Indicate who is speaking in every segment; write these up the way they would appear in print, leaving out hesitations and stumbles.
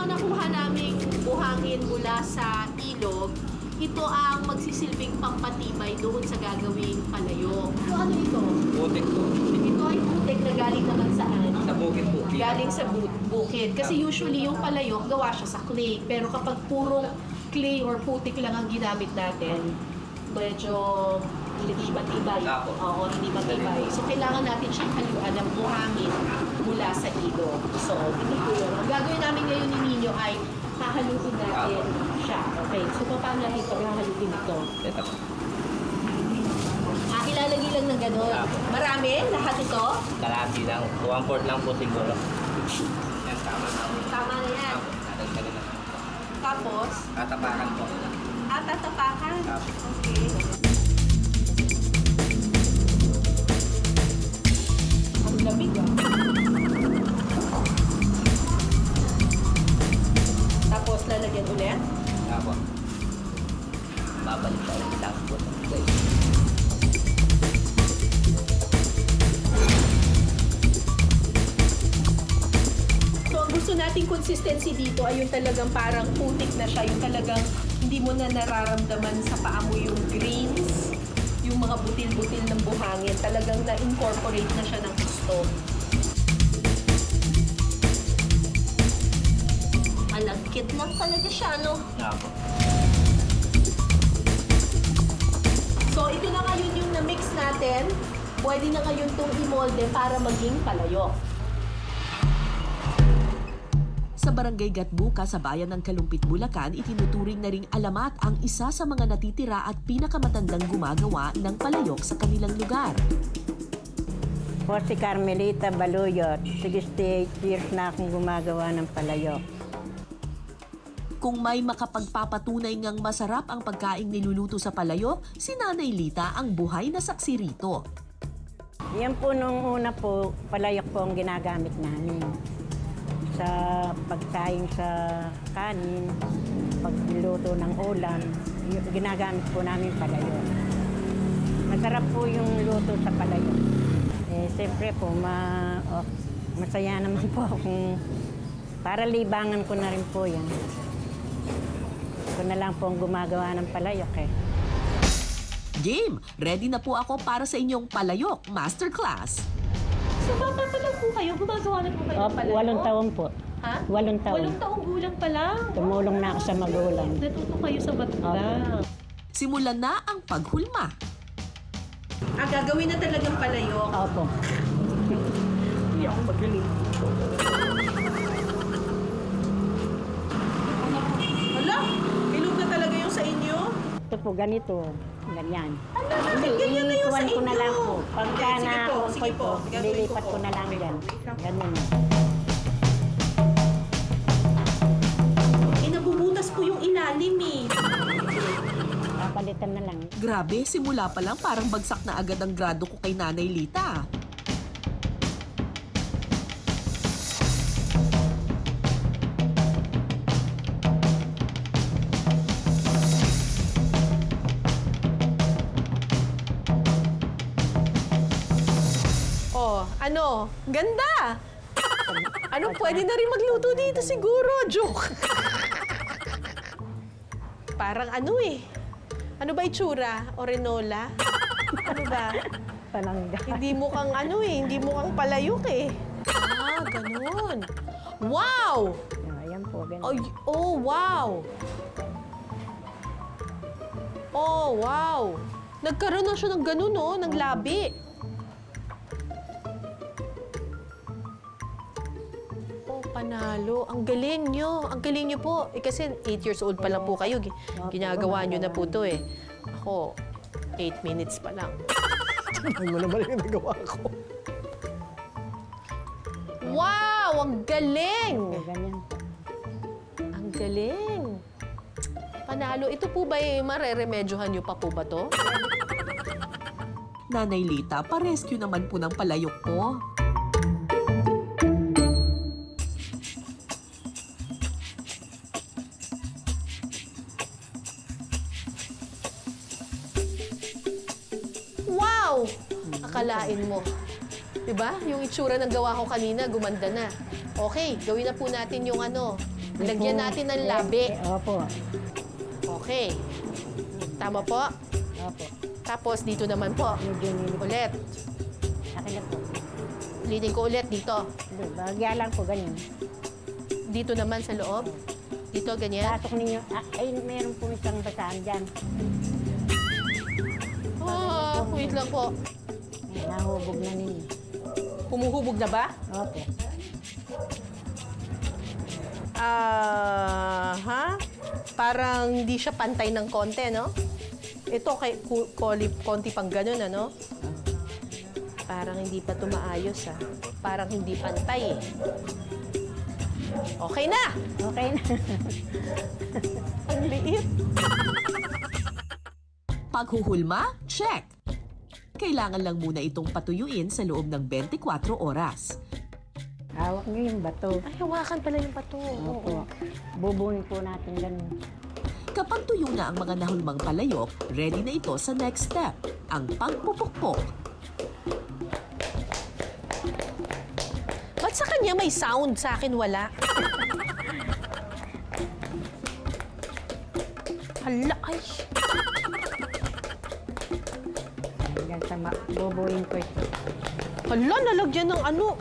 Speaker 1: nakuha naming buhangin mula sa ilog, ito ang magsisilbing pampatibay doon sa gagawing palayok. So ano ito?
Speaker 2: Putik to.
Speaker 1: Ito ay putik na galing naman saan?
Speaker 2: Sa bukid po.
Speaker 1: Galing sa bukid. Kasi usually yung palayok, gawa siya sa clay. Pero kapag purong clay or putik lang ang ginamit natin, medyo hindi matibay.
Speaker 2: Apo.
Speaker 1: Oo, hindi matibay. So, kailangan natin siyang haluan ng buhangin mula sa ilog. So, ito po yun. Ang gagawin namin ngayon ni Nino ay hahaluin natin siya. Okay. So, paano natin paghahaluin ito?
Speaker 2: Ito.
Speaker 1: Ilalagay lang ng gano'n.
Speaker 2: Apo.
Speaker 1: Marami? Lahat ito?
Speaker 2: Kalahati lang. 1/4 lang po siguro. Yan, tama na.
Speaker 1: Tama na yan.
Speaker 2: Apo, nadagdagan na.
Speaker 1: Tapos,
Speaker 2: Tatapakan po.
Speaker 1: tatapakan.
Speaker 2: Apo.
Speaker 1: Okay. Ang lamig ah. Tapos lalagyan ulit.
Speaker 2: Apo. Babalik tayo. Tapos po. Okay.
Speaker 1: So ang gusto nating consistency dito ay yung talagang parang putik na siya, yung talagang hindi mo na nararamdaman sa paa mo yung grains, yung mga butil-butil ng buhangin, talagang na-incorporate na siya ng gusto. Malagkit lang talaga siya, no?
Speaker 2: Apo.
Speaker 1: So ito na ngayon yung na-mix natin. Pwede na ngayon itong i-molde para maging palayok.
Speaker 3: Sa Barangay Gatbuka sa bayan ng Kalumpit, Bulacan, itinuturing na ring alamat ang isa sa mga natitira at pinakamatandang gumagawa ng palayok sa kanilang lugar.
Speaker 4: Po si Carmelita Baluyot, 68 years na akong gumagawa ng palayok.
Speaker 3: Kung may makapagpapatunay ngang masarap ang pagkaing niluluto sa palayok, si Nanay Lita ang buhay na saksi rito.
Speaker 4: Yan po nung una po, palayok po ang ginagamit namin. Sa pagkain sa kanin, pagluto ng ulam, ginagamit po namin palayok. Masarap po yung luto sa palayok. Siyempre po, masaya naman po kung para libangan ko na rin po yan. Ako na lang po ang gumagawa ng palayok eh.
Speaker 3: Game! Ready na po ako para sa inyong palayok masterclass.
Speaker 1: So bata pa lang po kayo, gumagawa na po kayo ng palayok?
Speaker 4: 8 taon po.
Speaker 1: Ha?
Speaker 4: 8 taon.
Speaker 1: 8 taong gulang pa lang.
Speaker 4: Tumulong na ako sa magulang.
Speaker 1: Natuto kayo sa magulang.
Speaker 3: Simulan na ang paghulma.
Speaker 1: Gagawin na talagang palayok.
Speaker 4: Opo.
Speaker 1: Hindi ako magaling. Hala, bilog na talaga yung sa inyo?
Speaker 4: Ito po, ganito. Ganyan.
Speaker 1: Hindi, ganyan na yung sa
Speaker 4: iniikuan
Speaker 1: inyo.
Speaker 4: ko na lang po. Pagka
Speaker 1: Okay, sige
Speaker 4: na
Speaker 1: po,
Speaker 4: ako
Speaker 1: sige po. Gagawin ko
Speaker 4: lilipat
Speaker 1: po.
Speaker 4: ko na lang yan. Ganun.
Speaker 1: Nabubutas po yung ilalim eh.
Speaker 4: Papalitan na lang.
Speaker 3: Grabe, simula pa lang parang bagsak na agad ang grado ko kay Nanay Lita.
Speaker 1: Oh, ano? Ganda! Ano, pwede na rin magluto dito siguro. Joke. Parang ano eh. Ano ba itsura? Orinola? Ano ba?
Speaker 4: Palangga.
Speaker 1: Hindi mukhang ano eh. Hindi mukhang palayok eh. Ah, ganun. Wow!
Speaker 4: Ayan po, ganun.
Speaker 1: Oh, oh, wow! Oh, wow! Nagkaroon na siya ng ganun, oh, ng labi. Oh, panalo. Ang galing nyo. Ang galing nyo po. Eh, kasi 8 years old pa lang po kayo. Ginagawa nyo na po to eh. Ako, 8 minutes pa lang.
Speaker 5: Ano mo naman yung nagawa ko?
Speaker 1: Wow! Ang galing!
Speaker 4: Ganyan po.
Speaker 1: Ang galing! Panalo. Ito po ba mareremedyohan nyo pa po ba to?
Speaker 3: Nanay Lita, pa-rescue naman po ng palayok ko.
Speaker 1: Wow! Akalain mo. Diba? Yung itsura ng gawa ko kanina, gumanda na. Okay, gawin na po natin yung ano, Lagyan natin ng labi.
Speaker 4: Opo.
Speaker 1: Okay. Tama po.
Speaker 4: Opo.
Speaker 1: Tapos dito naman po.
Speaker 4: Medyo nilip.
Speaker 1: Ulit.
Speaker 4: Akin na po.
Speaker 1: Ulitin ko ulit dito.
Speaker 4: Hindi, bagya lang po ganyan.
Speaker 1: Dito naman sa loob. Dito, ganyan.
Speaker 4: Pasok ninyo. Ay, meron po isang basaan dyan.
Speaker 1: Wait lang po.
Speaker 4: Ay, nahubog na ninyo.
Speaker 1: Humuhubog na ba?
Speaker 4: Opo.
Speaker 1: Parang hindi siya pantay ng konti, no? Ito, konti pang ganun, ano? Parang hindi pa tumaayos, ah. Parang hindi pantay, eh. Okay na!
Speaker 4: Okay na.
Speaker 1: Ang liit.
Speaker 3: Paghuhulma? Check! Kailangan lang muna itong patuyuin sa loob ng 24 oras.
Speaker 4: Hawak niyo yung bato.
Speaker 1: Ay, hawakan pala yung pato.
Speaker 4: Opo. Bubunin po natin ganun.
Speaker 3: Kapag tuyo na ang mga nahulmang palayok, ready na ito sa next step, ang pagpupukpok.
Speaker 1: Ba't sa kanya may sound? Sa akin wala. Hala, ay.
Speaker 4: Hanggang sa bubuin ko ito.
Speaker 1: Hala, nalagyan ng ano.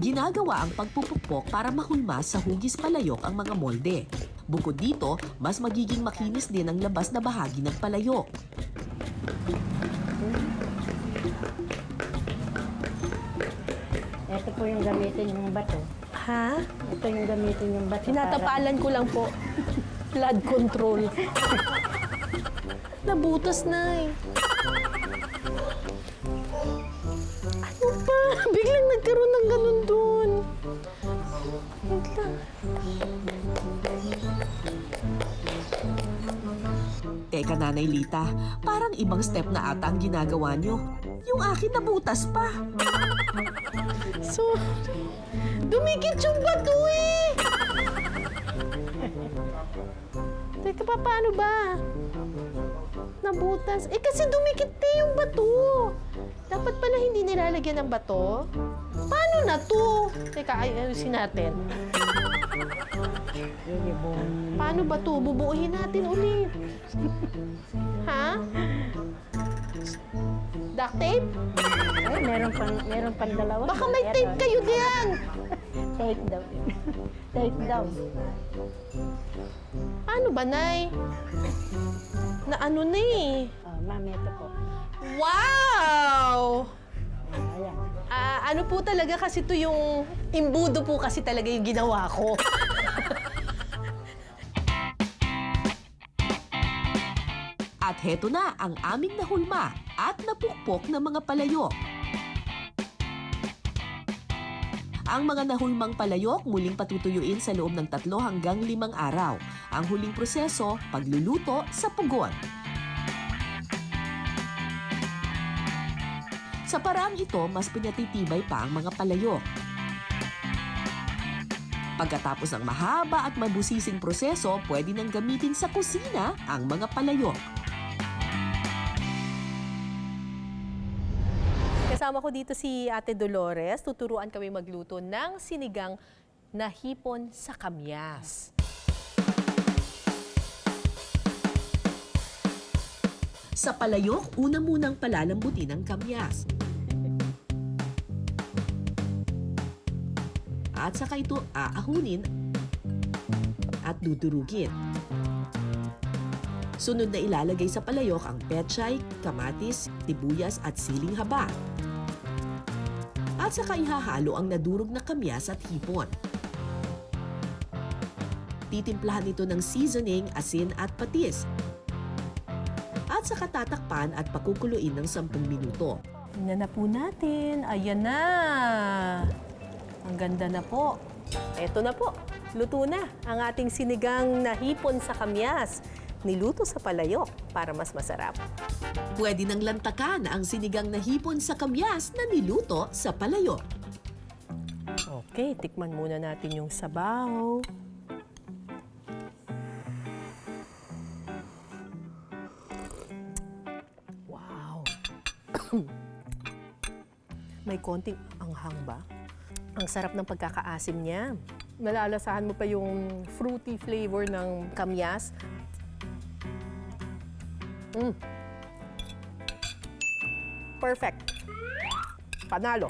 Speaker 3: Ginagawa ang pagpupukpok para mahulma sa hugis palayok ang mga molde. Bukod dito, mas magiging makinis din ang labas na bahagi ng palayok.
Speaker 4: Ito po yung gamitin yung bato.
Speaker 1: Ha?
Speaker 4: Ito yung gamitin yung bato.
Speaker 1: Tinatapalan ko lang po. Flood control. Nabutas na eh. Ano ba? Biglang nagkaroon ng ganun doon. Wait lang.
Speaker 3: Teka, Nanay Lita, parang ibang step na ata ang ginagawa nyo. Yung akin nabutas pa.
Speaker 1: So, dumikit yung bato eh! Teka pa, paano ba? Nabutas. Eh kasi dumikit na yung bato. Dapat pala hindi nilalagyan ng bato. Paano na to? Teka, ayusin natin. Paano ba to? Bubuuhin natin ulit. Ha? Duct tape?
Speaker 4: Ay, meron pang dalawa.
Speaker 1: Baka may tape kayo diyan.
Speaker 4: Tape daw. Tape daw.
Speaker 1: Paano ba, Nay? Na ano na eh.
Speaker 4: Oh, ma'am, ito po.
Speaker 1: Wow!
Speaker 4: Ayan.
Speaker 1: Ano po talaga kasi to yung imbudo po kasi talaga yung ginawa ko.
Speaker 3: At heto na ang aming nahulma at napukpok na mga palayok. Ang mga nahulmang palayok muling patutuyuin sa loob ng 3 hanggang 5 araw. Ang huling proseso, pagluluto sa pugon. Sa paraang ito, mas pinatitibay pa ang mga palayok. Pagkatapos ng mahaba at mabusising proseso, pwede nang gamitin sa kusina ang mga palayok.
Speaker 1: Kasama ko dito si Ate Dolores. Tuturuan kami magluto ng sinigang na hipon sa kamyas.
Speaker 3: Sa palayok, una munang palalambutin ang kamyas. At saka ito aahunin at dudurugin. Sunod na ilalagay sa palayok ang pechay, kamatis, tibuyas at siling haba. At saka ihahalo ang nadurog na kamyas at hipon. Titimplahan ito ng seasoning, asin at patis. At saka tatakpan at pakukuluin ng 10 minuto.
Speaker 1: Tingnan na po natin. Ayan na. Ang ganda na po. Eto na po. Luto na ang ating sinigang na hipon sa kamyas. Niluto sa palayok para mas masarap.
Speaker 3: Pwede nang lantakan ang sinigang na hipon sa kamyas na niluto sa palayok.
Speaker 1: Okay, tikman muna natin yung sabaw. Wow! May konting anghang ba? Ang sarap ng pagkakaasim niya. Nalalasahan mo pa yung fruity flavor ng kamyas. Perfect. Panalo.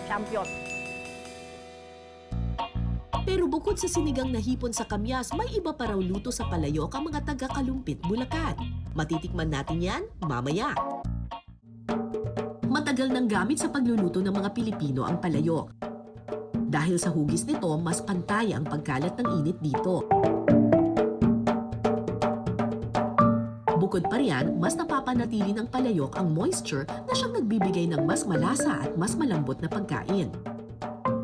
Speaker 1: Champion.
Speaker 3: Pero bukod sa sinigang na hipon sa kamyas, may iba pa raw luto sa palayok ang mga taga-Kalumpit, Bulacan. Matitikman natin yan mamaya. Matagal nang gamit sa pagluluto ng mga Pilipino ang palayok. Dahil sa hugis nito, mas pantay ang pagkalat ng init dito. Bukod pa riyan, mas napapanatili ng palayok ang moisture na siyang nagbibigay ng mas malasa at mas malambot na pagkain.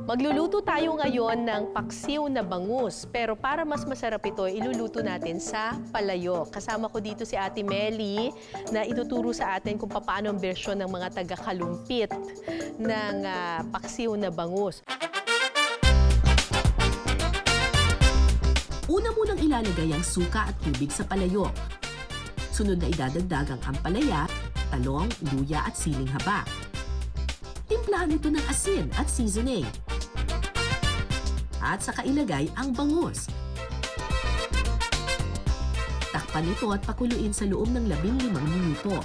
Speaker 1: Magluluto tayo ngayon ng paksiw na bangus. Pero para mas masarap ito, iluluto natin sa palayok. Kasama ko dito si Ate Meli na ituturo sa atin kung paano ang bersyon ng mga taga-Kalumpit ng paksiw na bangus.
Speaker 3: Una munang ilalagay ang suka at tubig sa palayok. Sunod na idadagdag ang ampalaya, talong, luya at siling haba. Timplahan ito ng asin at seasoning. At saka ilagay ang bangus. Takpan ito at pakuluin sa loob ng 15 minuto.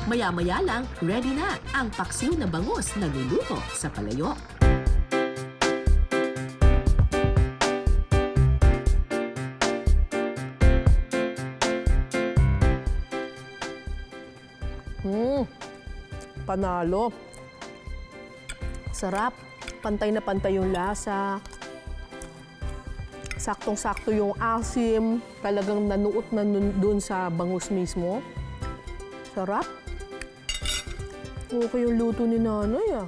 Speaker 3: Maya-maya lang, ready na ang paksiw na bangus na niluluto sa palayok.
Speaker 1: Panalo. Sarap. Pantay na pantay yung lasa. Saktong-sakto yung asim. Talagang nanuot na dun sa bangus mismo. Sarap. Okay yung luto ni nanay ah.